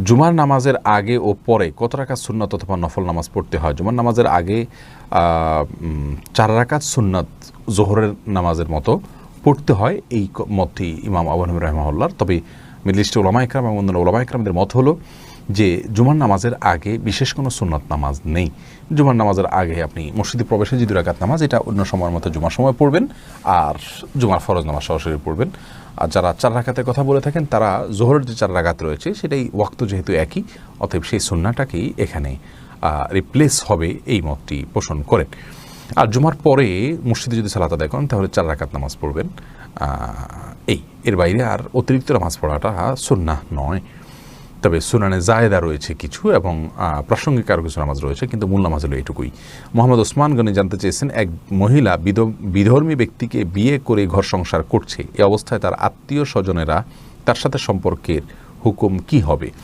জুমার নামাজের আগে ও পরে কত রাকাত সুন্নাত অথবা নফল নামাজ পড়তে হয়? জুমার নামাজের আগে 4 রাকাত সুন্নাত জোহরের নামাজের মতো পড়তে হয়, এই মতটি ইমাম আবু হানিফা রাহিমাহুল্লাহর। তবে মিডল ইস্টের উলামা ইকরাম এবং অন্যান্য উলামা ইকরামদের মত হলো যে জুমার নামাজের আগে বিশেষ কোনো সুন্নাত নামাজ নেই। জুমার নামাজের আগে আপনি মসজিদে প্রবেশে যে 2 রাকাত নামাজ, এটা অন্য সময়ের মতো জুমার সময় পড়বেন, আর জুমার ফরজ নামাজ সরাসরি পড়বেন। আর যারা 4 রাকাতের কথা বলে থাকেন তারা জোহরের যে 4 রাকাত রয়েছে সেটাই ওয়াক্ত যেহেতু একই, অতএব সেই সুন্নাটাকেই এখানে রিপ্লেস হবে, এই মতটি পোষণ করেন। আর জুমার পরে মসজিদে যদি সালাত আদায় করেন তাহলে 4 রাকাত নামাজ পড়বেন। এর বাইরে আর অতিরিক্ত নামাজ পড়াটা সুন্নাহ নয়। তবে সুনানে জায়েদা রয়েছে কিছু এবং প্রাসঙ্গিক আরও কিছু নামাজ রয়েছে, কিন্তু মূল নামাজ হলো এটুকুই। মোহাম্মদ ওসমান গনি জানতে চেয়েছেন, এক মহিলা বিধর্মী ব্যক্তিকে বিয়ে করে ঘর সংসার করছে, এ অবস্থায় তার আত্মীয় স্বজনেরা তার সাথে সম্পর্কের হুকুম কি হবে?